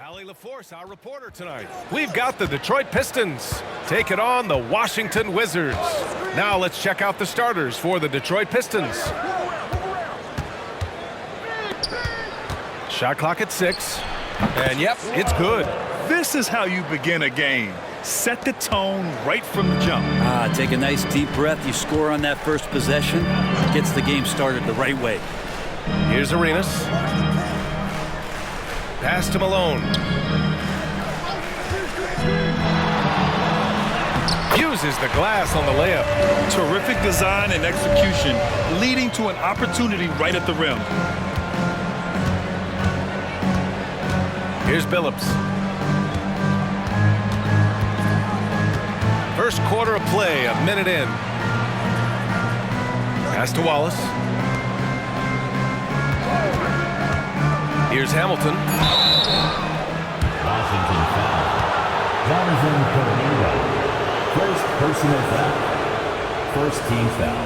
LaForce, our reporter tonight. We've got the Detroit Pistons taking on the Washington Wizards. Now let's check out the starters for the Detroit Pistons. Shot clock at 6. And yep, it's good. This is how you begin a game. Set the tone right from the jump. Take a nice deep breath. You score on that first possession. Gets the game started the right way. Here's Arenas. Pass to Malone. Uses the glass on the layup. Terrific design and execution, leading to an opportunity right at the rim. Here's Billups. First quarter of play, a minute in. Pass to Wallace. Here's Hamilton. Washington foul. Jonathan Kuminga. First personal foul. First team foul.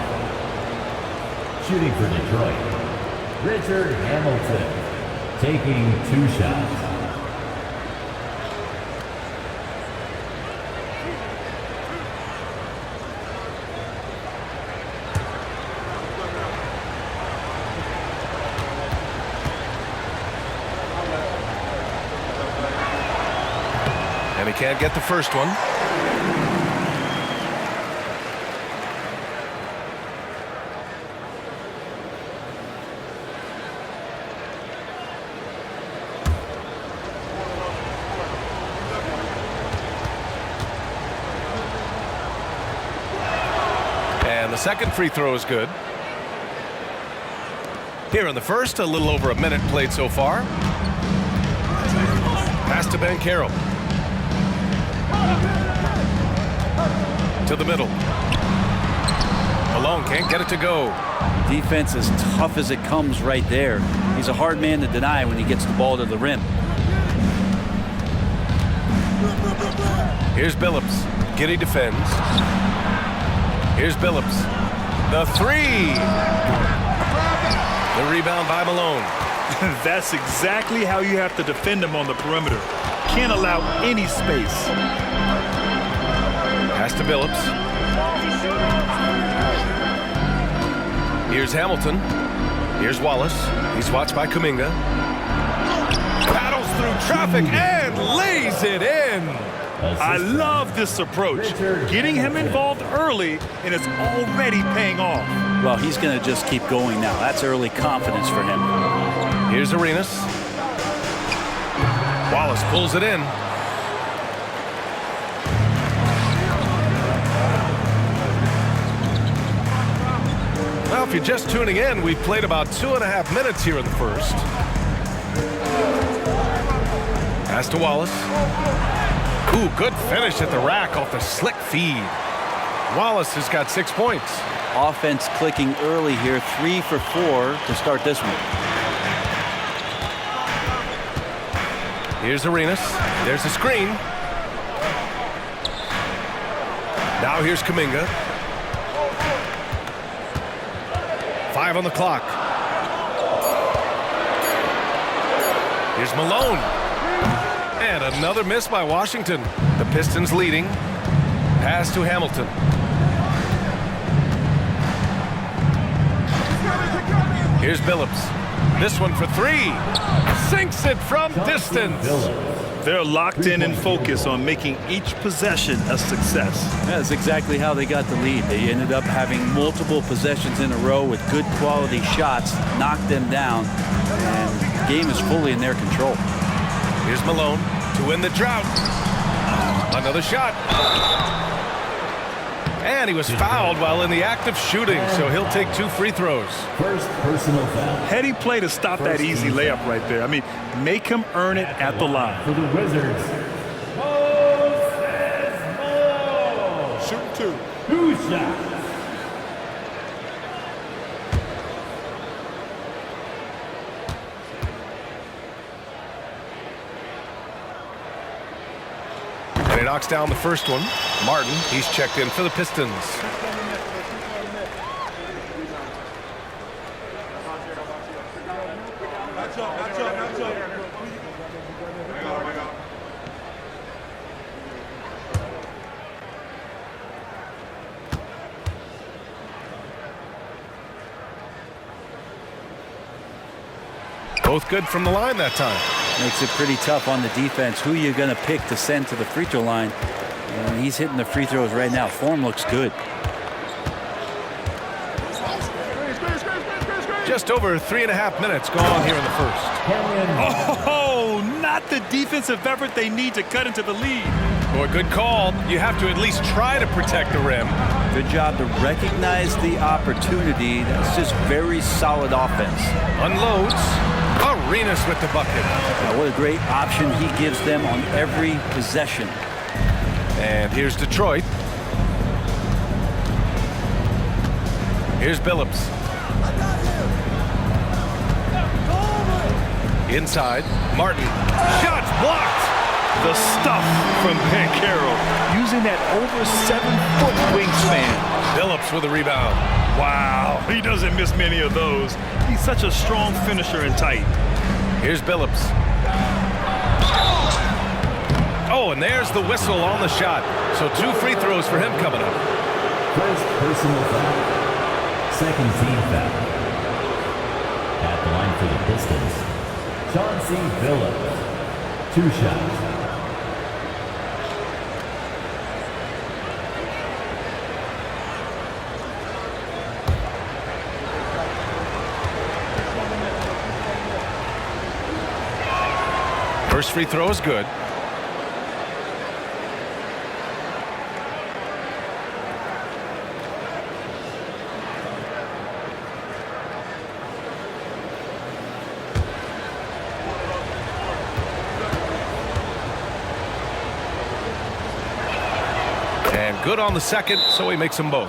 Shooting for Detroit. Richard Hamilton. Taking 2 shots. And he can't get the first one. And the second free throw is good. Here in the first, a little over a minute played so far. Pass to Ben Carroll. To the middle. Malone can't get it to go. Defense as tough as it comes right there. He's a hard man to deny when he gets the ball to the rim. Here's Billups. Giddey defends. Here's Billups. The 3. The rebound by Malone. That's exactly how you have to defend him on the perimeter. Can't allow any space. Pass to Billups. Here's Hamilton. Here's Wallace. He's watched by Kuminga. Battles through traffic and lays it in. I love this approach. Getting him involved early, and it's already paying off. Well, he's going to just keep going now. That's early confidence for him. Here's Arenas. Wallace pulls it in. Well, if you're just tuning in, we've played about 2.5 minutes here in the first. Pass to Wallace. Ooh, good finish at the rack off the slick feed. Wallace has got 6 points. Offense clicking early here, 3 for 4 to start this one. Here's Arenas. There's a screen. Now here's Kuminga. 5 on the clock. Here's Malone. And another miss by Washington. The Pistons leading. Pass to Hamilton. Here's Billups. This one for 3. Sinks it from distance. They're locked in and focused on making each possession a success. That's exactly how they got the lead. They ended up having multiple possessions in a row with good quality shots, knocked them down, and the game is fully in their control. Here's Malone to win the drought. Another shot. And he was fouled while in the act of shooting, so he'll take 2 free throws. First personal foul. Heady play to stop that easy layup right there. I mean, make him earn it at the line. For the Wizards. Shoot 2. 2 shots. And he knocks down the first one. Martin, he's checked in for the Pistons. Both good from the line that time. Makes it pretty tough on the defense. Who you're going to pick to send to the free throw line. And he's hitting the free throws right now. Form looks good. Just over 3.5 minutes gone here in the first. Oh, not the defensive effort they need to cut into the lead. Boy, good call. You have to at least try to protect the rim. Good job to recognize the opportunity. That's just very solid offense. Unloads. Arenas with the bucket. Now, what a great option he gives them on every possession. And here's Detroit. Here's Billups. Inside, Martin. Shots blocked. The stuff from Carroll, using that over 7-foot wingspan. Billups with a rebound. Wow, he doesn't miss many of those. He's such a strong finisher and tight. Here's Billups. Oh, and there's the whistle on the shot. So 2 free throws for him coming up. First personal foul. Second team foul. At the line for the Pistons, Chauncey Billups. 2 shots. First free throw is good. And good on the second, so he makes them both.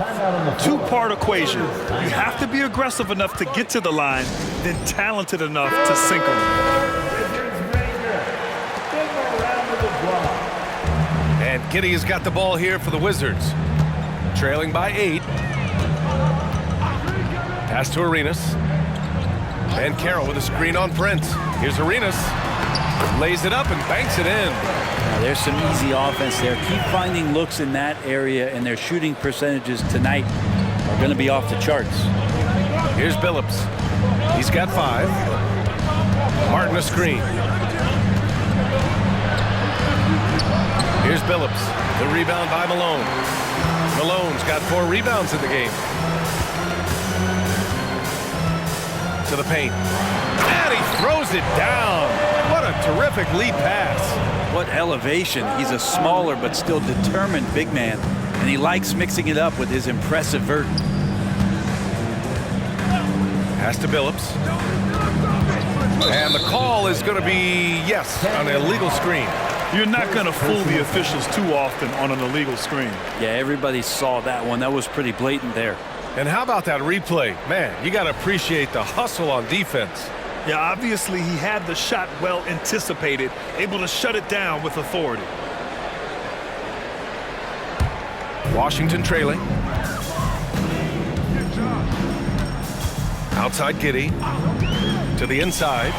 Two-part equation. You have to be aggressive enough to get to the line, then talented enough to sink them. And Giddey has got the ball here for the Wizards. Trailing by 8. Pass to Arenas. And Carroll with a screen on Prince. Here's Arenas. Lays it up and banks it in. Now, there's some easy offense there. Keep finding looks in that area, and their shooting percentages tonight are going to be off the charts. Here's Billups. He's got 5. Martin a screen. Here's Billups. The rebound by Malone. Malone's got 4 rebounds in the game. To the paint. And he throws it down. What a terrific lead pass. What elevation. He's a smaller but still determined big man, and he likes mixing it up with his impressive vert. Pass to Billups. And the call is going to be, yes, an illegal screen. You're not going to fool the officials too often on an illegal screen. Yeah, everybody saw that one. That was pretty blatant there. And how about that replay? Man, you got to appreciate the hustle on defense. Yeah, obviously he had the shot well anticipated, able to shut it down with authority. Washington trailing. Outside Giddey. To the inside.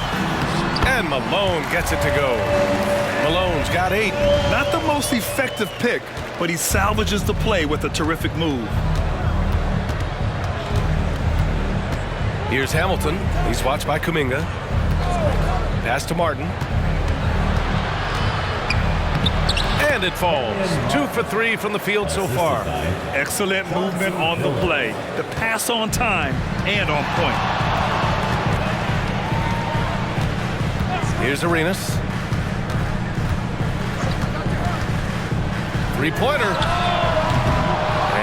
And Malone gets it to go. Malone's got 8. Not the most effective pick, but he salvages the play with a terrific move. Here's Hamilton. He's watched by Kuminga. Pass to Martin. And it falls. 2 for 3 from the field so far. Excellent movement on the play. The pass on time and on point. Here's Arenas. 3-pointer.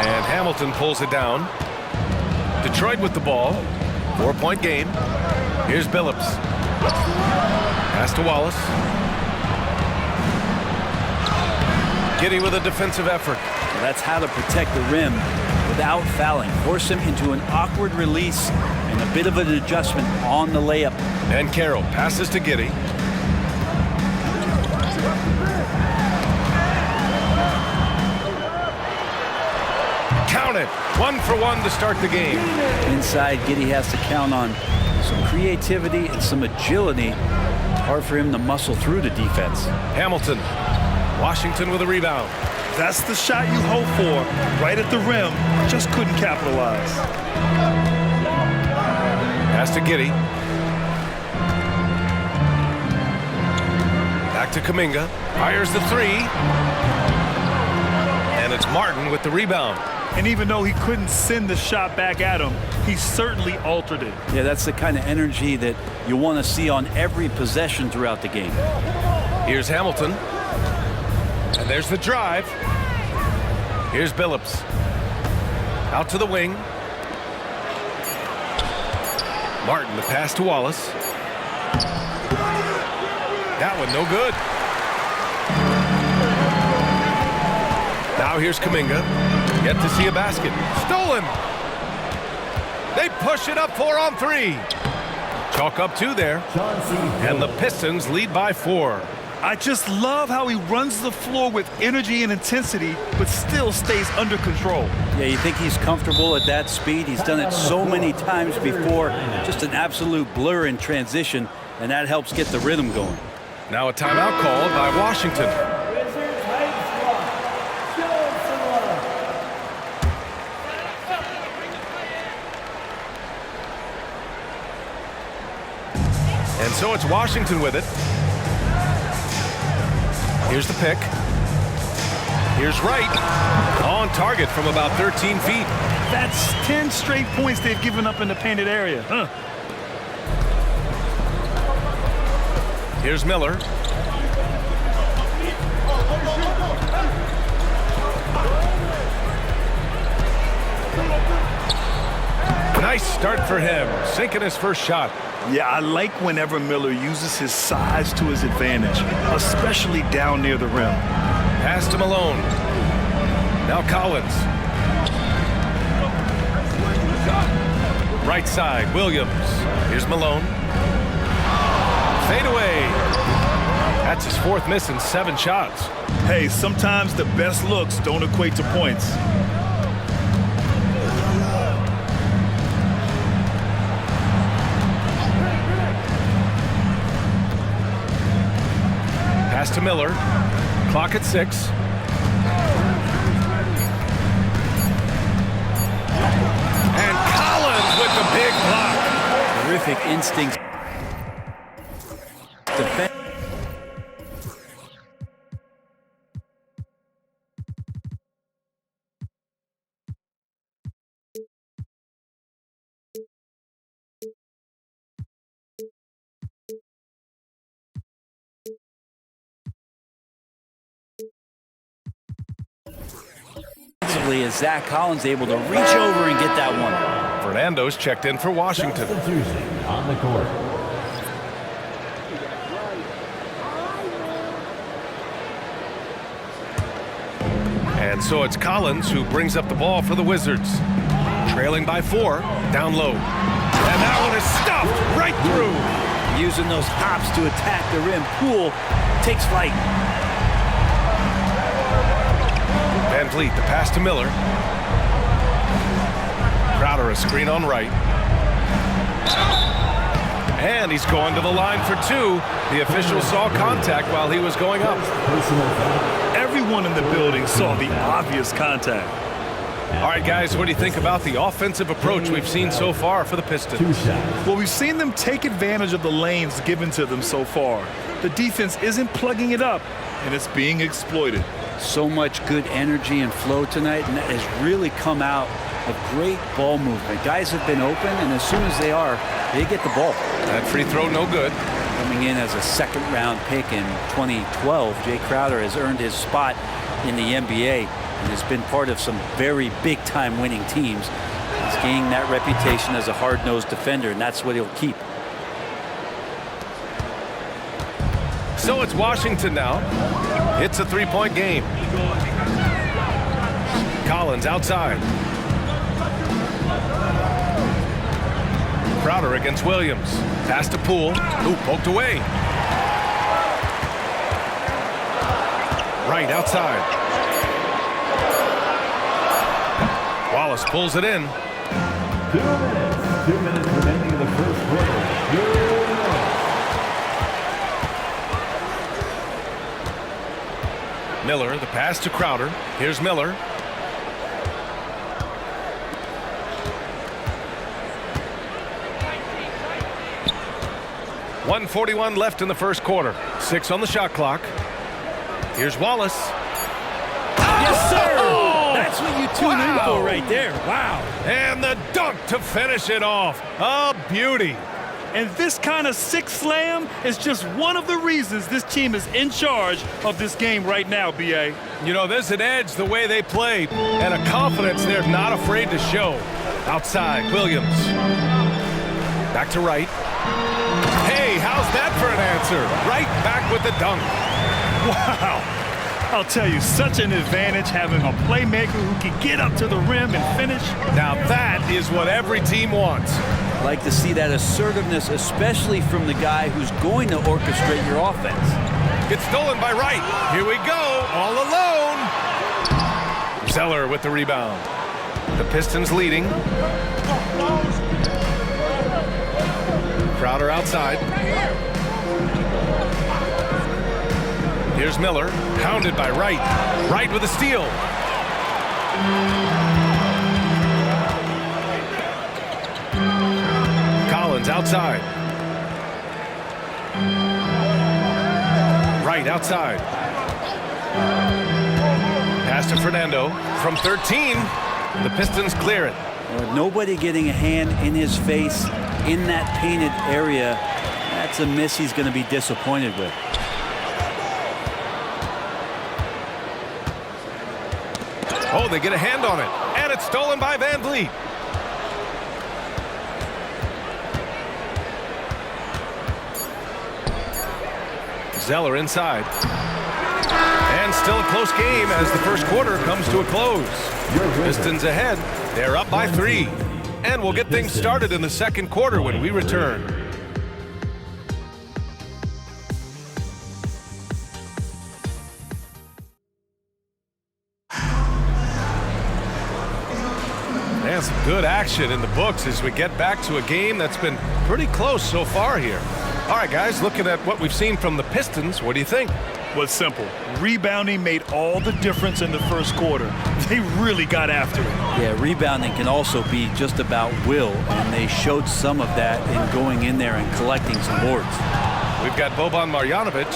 And Hamilton pulls it down. Detroit with the ball. 4-point game. Here's Billups. Pass to Wallace. Giddey with a defensive effort. That's how to protect the rim without fouling. Force him into an awkward release and a bit of an adjustment on the layup. And Carroll passes to Giddey. Count it. 1 for 1 to start the game. Inside, Giddey has to count on some creativity and some agility. Hard for him to muscle through the defense. Hamilton. Washington with a rebound. That's the shot you hope for. Right at the rim. Just couldn't capitalize. Pass to Giddey. to Kuminga. Fires the three. And it's Martin with the rebound. And even though he couldn't send the shot back at him, he certainly altered it. Yeah, that's the kind of energy that you want to see on every possession throughout the game. Here's Hamilton. And there's the drive. Here's Billups. Out to the wing. Martin, the pass to Wallace. That one no good. Now here's Kuminga. Yet to see a basket. Stolen. They push it up 4 on 3. Chalk up 2 there. And the Pistons lead by 4. I just love how he runs the floor with energy and intensity, but still stays under control. Yeah, you think he's comfortable at that speed. He's done it so many times before. Just an absolute blur in transition, and that helps get the rhythm going. Now a timeout called by Washington. And so it's Washington with it. Here's the pick. Here's Wright. On target from about 13 feet. That's 10 straight points they've given up in the painted area. Here's Miller. Nice start for him, sinking his first shot. Yeah, I like whenever Miller uses his size to his advantage, especially down near the rim. Pass to Malone. Now Collins. Right side, Williams. Here's Malone. Fade away. That's his 4th miss in 7 shots. Hey, sometimes the best looks don't equate to points. Pass to Miller. Clock at 6. And Collins with the big block. Terrific instincts. Is Zach Collins able to reach over and get that one? Fernando's checked in for Washington. Substitution on the court. And so it's Collins who brings up the ball for the Wizards. Trailing by 4, down low. And that one is stuffed right through. Using those hops to attack the rim. Poole takes flight. Van Vliet, the pass to Miller. Crowder, a screen on Wright. And he's going to the line for 2. The official saw contact while he was going up. Everyone in the building saw the obvious contact. All right, guys, what do you think about the offensive approach we've seen so far for the Pistons? Well, we've seen them take advantage of the lanes given to them so far. The defense isn't plugging it up, and it's being exploited. So much good energy and flow tonight, and that has really come out of great ball movement. Guys have been open, and as soon as they are, they get the ball. That free throw no good. Coming in as a second-round pick in 2012, Jay Crowder has earned his spot in the NBA and has been part of some very big-time winning teams. He's gained that reputation as a hard-nosed defender, and that's what he'll keep. So it's Washington now. It's a 3-point game. Collins outside. Crowder against Williams. Pass to Poole. Ooh, poked away. Right outside. Wallace pulls it in. 2 minutes. 2 minutes remaining in the first quarter. Miller, the pass to Crowder. Here's Miller. 1:41 left in the first quarter. 6 on the shot clock. Here's Wallace. Yes, sir! Oh! That's what you tune in for right there. Wow. And the dunk to finish it off. A beauty. And this kind of sick slam is just one of the reasons this team is in charge of this game right now, B.A. You know, there's an edge the way they play and a confidence they're not afraid to show. Outside, Williams. Back to Wright. Hey, how's that for an answer? Right back with the dunk. Wow. I'll tell you, such an advantage having a playmaker who can get up to the rim and finish. Now that is what every team wants. Like to see that assertiveness, especially from the guy who's going to orchestrate your offense. It's stolen by Wright. Here we go, all alone. Zeller with the rebound. The Pistons leading. Crowder outside. Here's Miller, hounded by Wright. Wright with a steal. Collins outside. Wright outside. Pass to Fernando from 13. The Pistons clear it. Nobody getting a hand in his face in that painted area. That's a miss he's going to be disappointed with. Oh, they get a hand on it. And it's stolen by Van Vliet. Zeller inside. And still a close game as the first quarter comes to a close. Pistons ahead. They're up by 3. And we'll get things started in the second quarter when we return. And some good action in the books as we get back to a game that's been pretty close so far here. All right, guys, looking at what we've seen from the Pistons, what do you think? Well, it's simple. Rebounding made all the difference in the first quarter. They really got after it. Yeah, rebounding can also be just about will, and they showed some of that in going in there and collecting some boards. We've got Boban Marjanovic.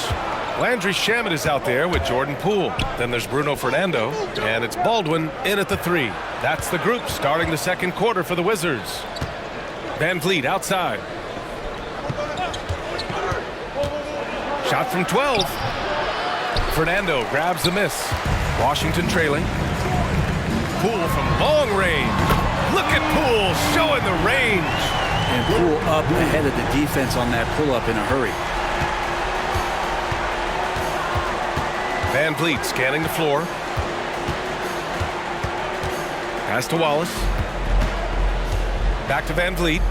Landry Shamet is out there with Jordan Poole. Then there's Bruno Fernando, and it's Baldwin in at the 3. That's the group starting the second quarter for the Wizards. Van Vliet outside. Shot from 12. Fernando grabs the miss. Washington trailing. Poole from long range. Look at Poole showing the range. And Poole up ahead of the defense on that pull-up in a hurry. Van Vliet scanning the floor. Pass to Wallace. Back to Van Vliet.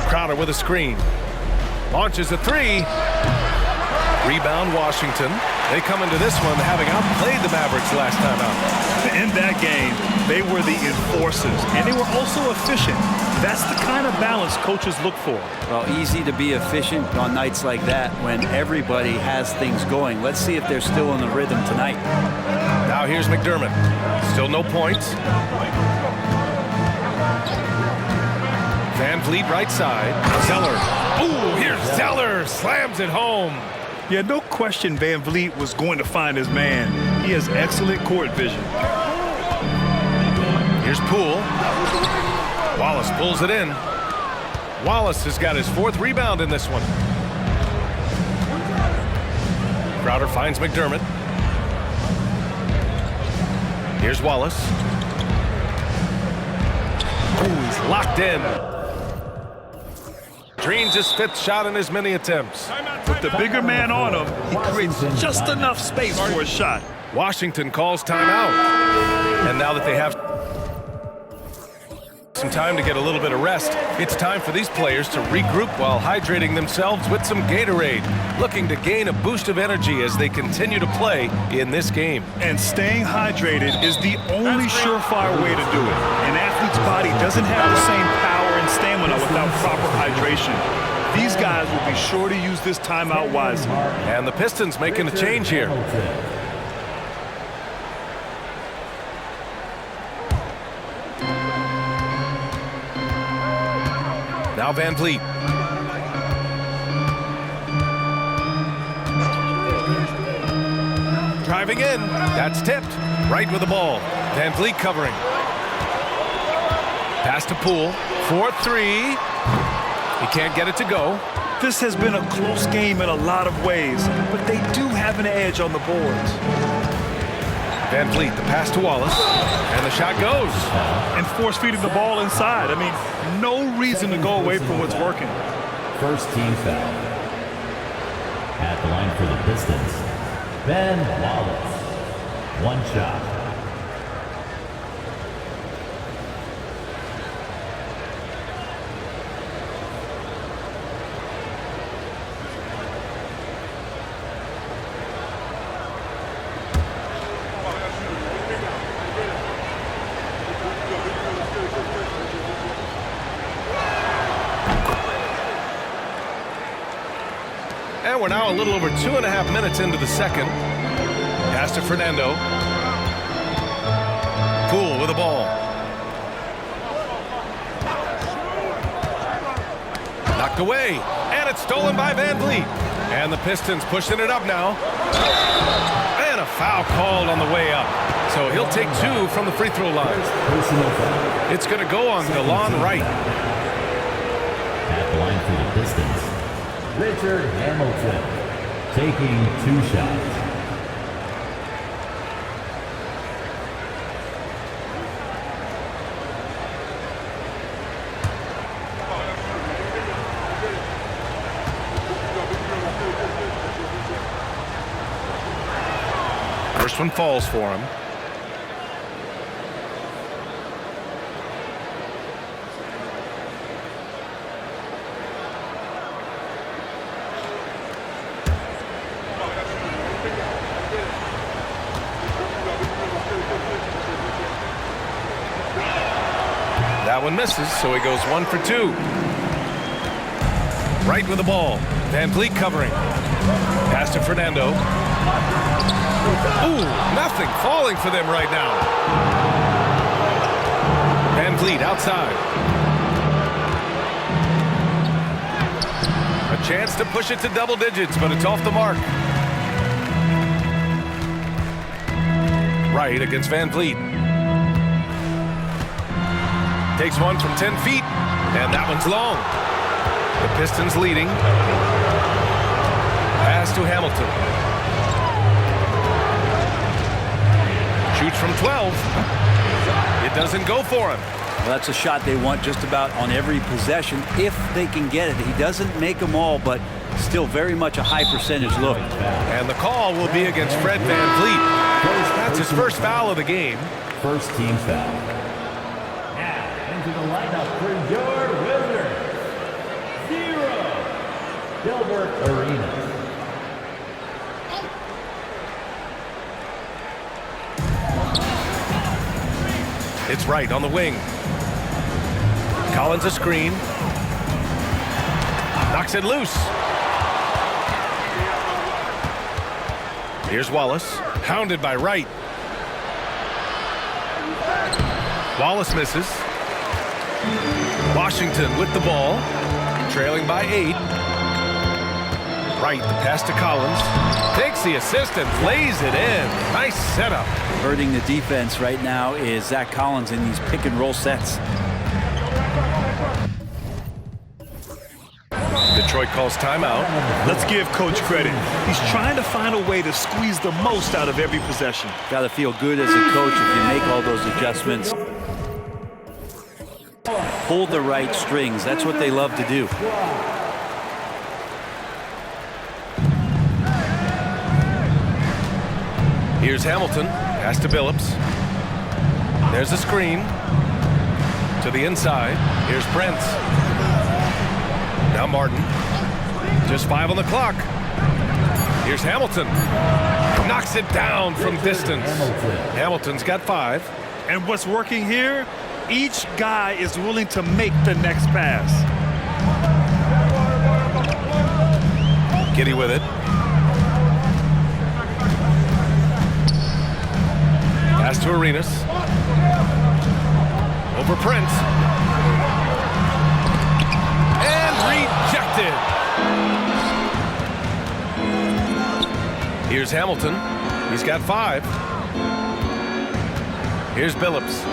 Crowder with a screen. Launches a 3. Rebound Washington. They come into this one having outplayed the Mavericks last time out. In that game, they were the enforcers, and they were also efficient. That's the kind of balance coaches look for. Well, easy to be efficient on nights like that when everybody has things going. Let's see if they're still in the rhythm tonight. Now here's McDermott. Still no points. Van Vliet right side. Zeller. Ooh, here's Zeller. Slams it home. Yeah, no question Van Vliet was going to find his man. He has excellent court vision. Here's Poole. Wallace pulls it in. Wallace has got his 4th rebound in this one. Crowder finds McDermott. Here's Wallace. Ooh, he's locked in. Drains his 5th shot in as many attempts. With the bigger man on him, he creates just enough space for a shot. Washington calls timeout. And now that they have some time to get a little bit of rest, it's time for these players to regroup while hydrating themselves with some Gatorade, looking to gain a boost of energy as they continue to play in this game. And staying hydrated is the only surefire way to do it. An athlete's body doesn't have the same power and stamina without proper hydration. These guys will be sure to use this timeout wisely. And the Pistons making a change here. Now Van Vliet. Driving in. That's tipped. Right with the ball. Van Vliet covering. Pass to Poole. 4-3. He can't get it to go. This has been a close game in a lot of ways, but they do have an edge on the boards. Van Vliet, the pass to Wallace, and the shot goes. And force feeding the ball inside. I mean, no reason to go away from what's working. First team foul. At the line for the Pistons, Ben Wallace. One shot. And we're now a little over 2.5 minutes into the second. Pass to Fernando. Poole with the ball. Knocked away. And it's stolen by Van Vliet. And the Pistons pushing it up now. And a foul called on the way up. So he'll take 2 from the free throw line. It's going to go on DeLon Wright. At the line for the Pistons, Richard Hamilton taking 2 shots. First one falls for him. That one misses, so he goes 1 for 2. Right with the ball. Van Vliet covering. Pass to Fernando. Ooh, nothing falling for them right now. Van Vliet outside. A chance to push it to double digits, but it's off the mark. Right against Van Vliet. Takes one from 10 feet, and that one's long. The Pistons leading. Pass to Hamilton. Shoots from 12. It doesn't go for him. Well, that's a shot they want just about on every possession if they can get it. He doesn't make them all, but still very much a high percentage look. And the call will be against Fred Van Vliet. That's his first foul of the game. First team foul. Now into the lineup for your winner, 0, Gilbert Arenas. It's Wright on the wing. Collins a screen. Knocks it loose. Here's Wallace. Hounded by Wright. Wallace misses. Washington with the ball. Trailing by 8. Wright, the pass to Collins. Takes the assist and plays it in. Nice setup. Hurting the defense right now is Zach Collins in these pick and roll sets. Detroit calls timeout. Let's give Coach credit. He's trying to find a way to squeeze the most out of every possession. Got to feel good as a coach if you make all those adjustments. Pull the right strings. That's what they love to do. Here's Hamilton. Pass to Billups. There's a screen. To the inside. Here's Brent. Now Martin. Just 5 on the clock. Here's Hamilton. Knocks it down from distance. Hamilton's got 5. And what's working here? Each guy is willing to make the next pass. Giddy with it. Pass to Arenas. Over Prince. And rejected. Here's Hamilton. He's got 5. Here's Billups.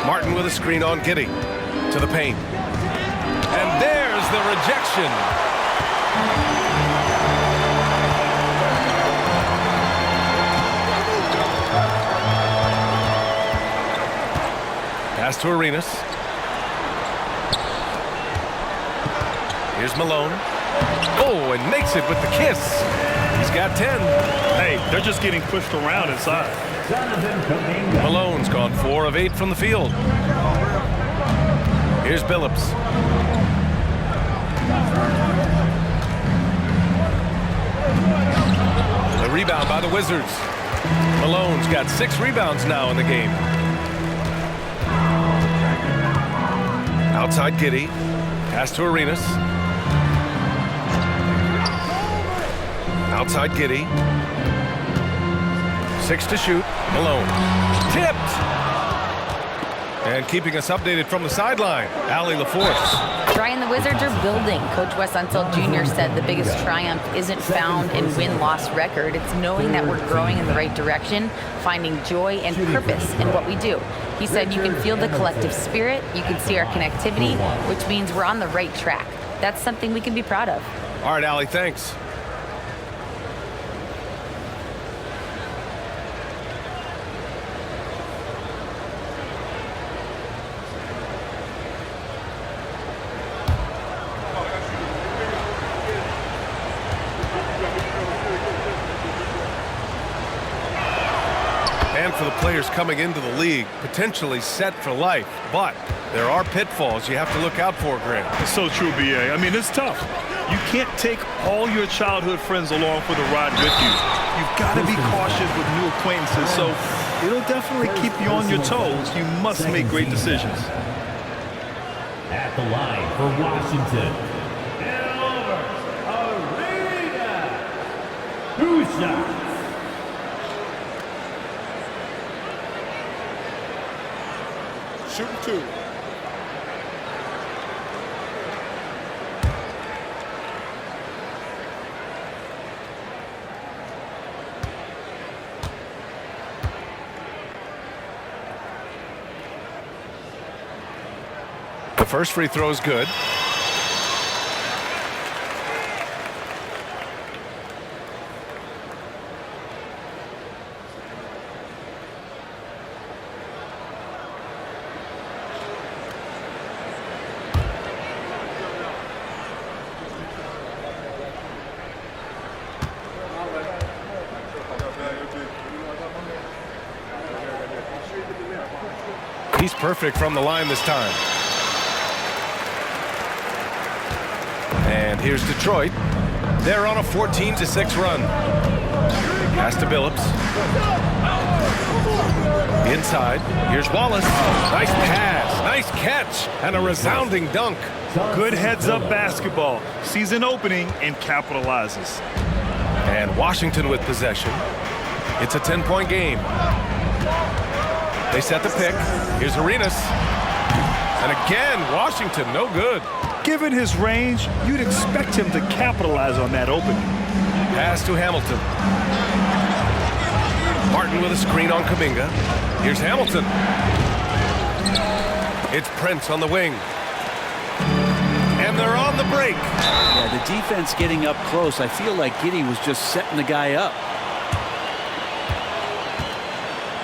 Martin with a screen on Giddey. To the paint. And there's the rejection. Pass to Arenas. Here's Malone. Oh, and makes it with the kiss. He's got 10. Hey, they're just getting pushed around inside. Malone's gone 4 of 8 from the field. Here's Billups. The rebound by the Wizards. Malone's got 6 rebounds now in the game. Outside Giddey. Pass to Arenas. Outside Giddey. 6 to shoot. Malone. Tipped. And keeping us updated from the sideline, Allie LaForce. Brian, the Wizards are building. Coach Wes Unseld Jr. said the biggest triumph isn't found in win-loss record. It's knowing that we're growing in the right direction, finding joy and purpose in what we do. He said you can feel the collective spirit, you can see our connectivity, which means we're on the right track. That's something we can be proud of. All right, Allie, thanks. And for the players coming into the league, potentially set for life. But there are pitfalls you have to look out for, Grant. It's so true, B.A. I mean, it's tough. You can't take all your childhood friends along for the ride with you. You've got to be cautious with new acquaintances, so it'll definitely keep you on your toes. You must make great decisions. At the line for Washington, Gilbert, 2 shots. Shooting 2. The first free throw is good. He's perfect from the line this time. And here's Detroit. They're on a 14-6 run. Pass to Billups. Inside. Here's Wallace. Nice pass. Nice catch. And a resounding dunk. Good heads-up basketball. Sees an opening and capitalizes. And Washington with possession. It's a 10-point game. They set the pick. Here's Arenas. And again, Washington, no good. Given his range, you'd expect him to capitalize on that opening. Pass to Hamilton. Martin with a screen on Kuminga. Here's Hamilton. It's Prince on the wing. And they're on the break. Yeah, the defense getting up close. I feel like Giddey was just setting the guy up.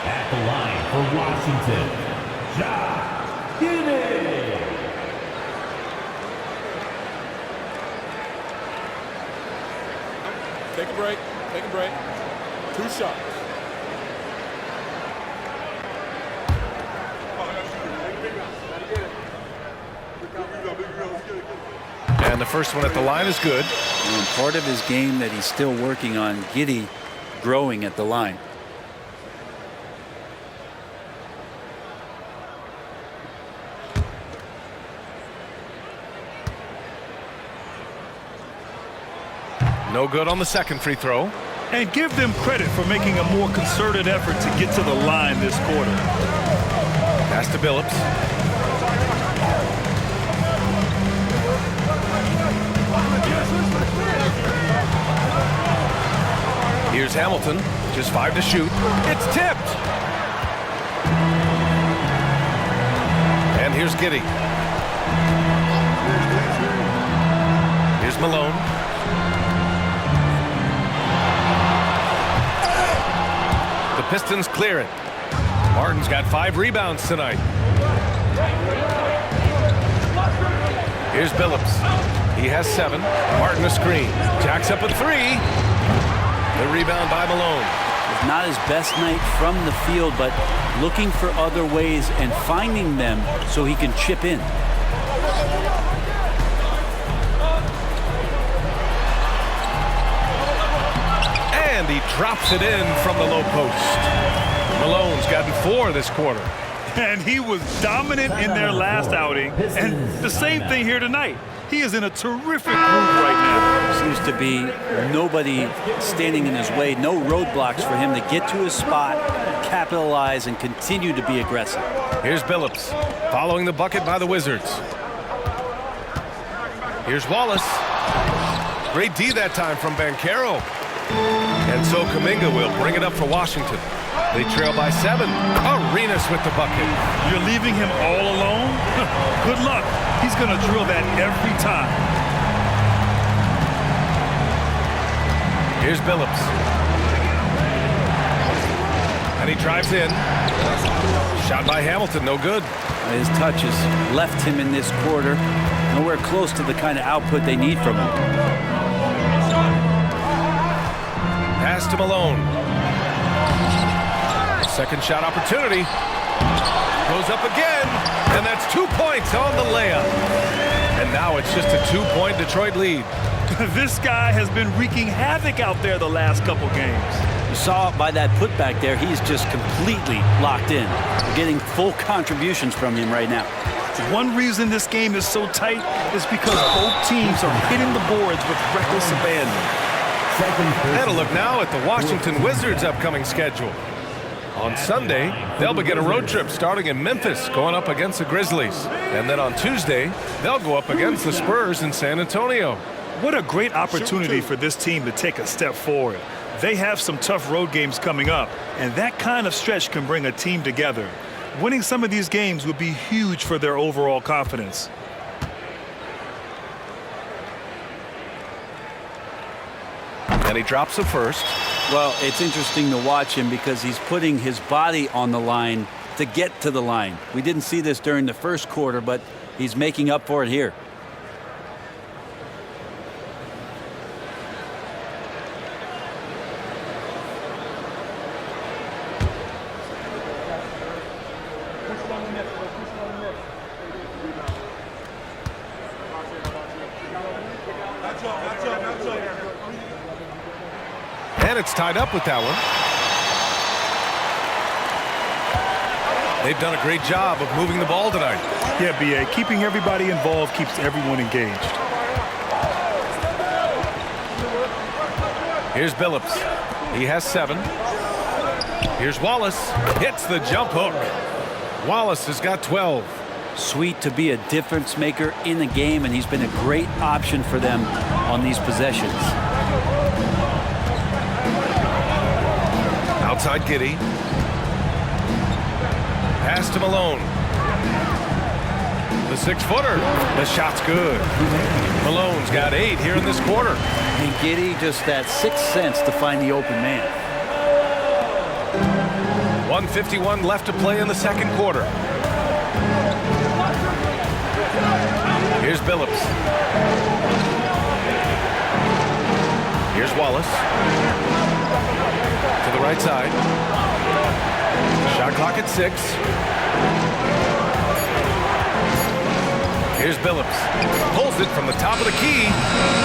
At the line for Washington, Giddey. Take a break. Take a break. 2 shots. And the first one at the line is good. And part of his game that he's still working on, Giddey growing at the line. No good on the second free throw. And give them credit for making a more concerted effort to get to the line this quarter. Pass to Billups. Here's Hamilton, just 5 to shoot. It's tipped. And here's Giddey. Here's Malone. The Pistons clear it. Martin's got 5 rebounds tonight. Here's Billups. He has 7. Martin a screen. Jacks up a 3. The rebound by Malone. Not his best night from the field, but looking for other ways and finding them so he can chip in. And he drops it in from the low post. Malone's gotten 4 this quarter. And he was dominant in their last outing. And the same thing here tonight. He is in a terrific groove right now. Seems to be nobody standing in his way, no roadblocks for him to get to his spot, capitalize, and continue to be aggressive. Here's Billups, following the bucket by the Wizards. Here's Wallace. Great D that time from Banchero. And so Kuminga will bring it up for Washington. They trail by 7. Arenas with the bucket. You're leaving him all alone? Good luck. He's going to drill that every time. Here's Billups. And he drives in. Shot by Hamilton, no good. His touches left him in this quarter. Nowhere close to the kind of output they need from him. Pass to Malone. Second shot opportunity. Goes up again. And that's 2 points on the layup. And now it's just a 2-point Detroit lead. This guy has been wreaking havoc out there the last couple games. You saw by that putback there, he's just completely locked in. We're getting full contributions from him right now. One reason this game is so tight is because both teams are hitting the boards with reckless abandon. And a look now at the Washington Wizards' upcoming schedule. On Sunday, they'll begin a road trip starting in Memphis, going up against the Grizzlies. And then on Tuesday, they'll go up against the Spurs in San Antonio. What a great opportunity for this team to take a step forward. They have some tough road games coming up, and that kind of stretch can bring a team together. Winning some of these games would be huge for their overall confidence. And he drops the first. Well, it's interesting to watch him because he's putting his body on the line to get to the line. We didn't see this during the first quarter, but he's making up for it here. And it's tied up with that one. They've done a great job of moving the ball tonight. Yeah, B.A., keeping everybody involved keeps everyone engaged. Here's Billups. He has 7. Here's Wallace. Hits the jump hook. Wallace has got 12. Sweet to be a difference maker in the game, and he's been a great option for them on these possessions. Outside Giddey. Pass to Malone. The 6-footer. The shot's good. Malone's got 8 here in this quarter. And Giddey just that 6th sense to find the open man. 1:51 left to play in the second quarter. Here's Billups. Here's Wallace. To the right side. Shot clock at 6. Here's Billups. Pulls it from the top of the key.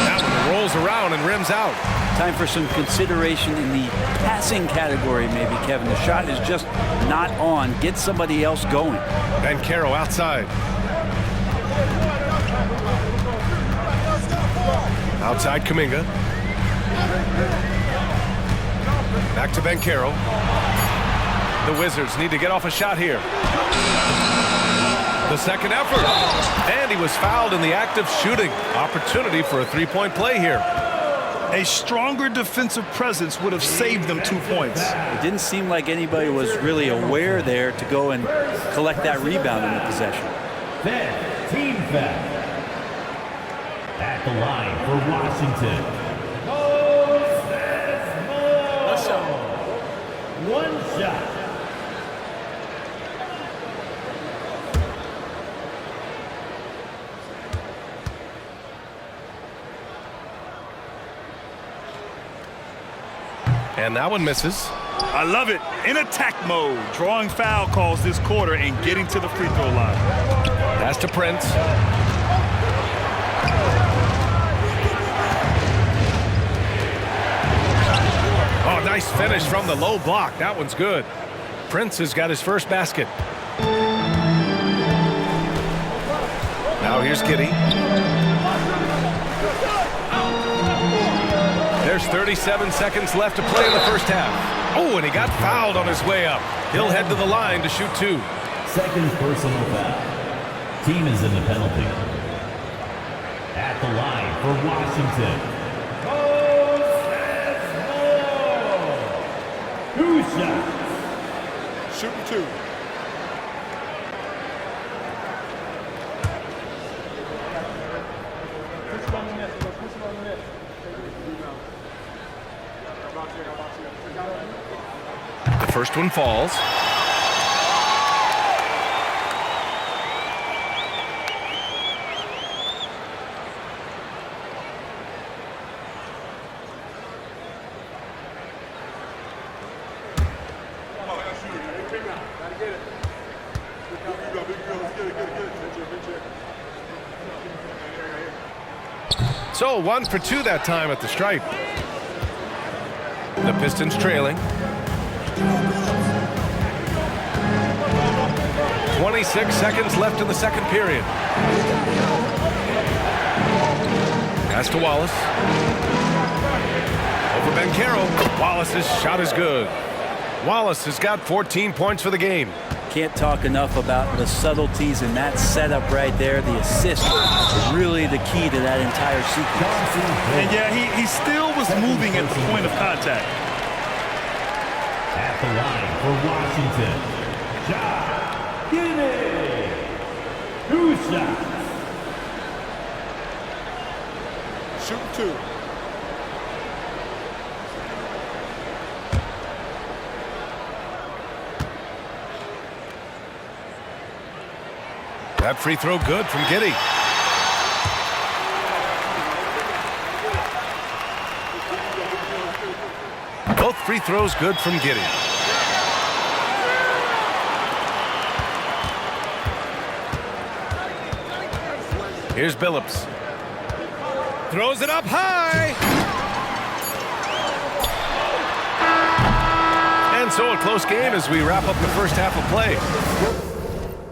That one rolls around and rims out. Time for some consideration in the passing category, maybe, Kevin. The shot is just not on. Get somebody else going. Banchero outside. Outside Kuminga. Back to Banchero. The Wizards need to get off a shot here. The second effort. And he was fouled in the act of shooting. Opportunity for a 3-point play here. A stronger defensive presence would have saved them 2 points. It didn't seem like anybody was really aware there to go and collect that rebound in the possession. Fifth team foul. At the line for Washington. One shot. And that one misses. I love it. In attack mode, drawing foul calls this quarter and getting to the free throw line. Pass to Prince. Oh, nice finish from the low block. That one's good. Prince has got his first basket. Now here's Giddey. There's 37 seconds left to play in the first half. Oh, and he got fouled on his way up. He'll head to the line to shoot 2. Second personal foul. Team is in the penalty. At the line for Washington. 2 shots. Shooting 2. The first one falls. So 1 for 2 that time at the stripe. The Pistons trailing. 26 seconds left in the second period. Pass to Wallace. Over Banchero. Wallace's shot is good. Wallace has got 14 points for the game. Can't talk enough about the subtleties in that setup right there. The assist is really the key to that entire sequence. And yeah, he still was moving at the point of contact. At the line for Washington. Giddey. 2 shots. Shooting 2. That free throw good from Giddey. Both free throws good from Giddey. Here's Billups. Throws it up high. And so a close game as we wrap up the first half of play.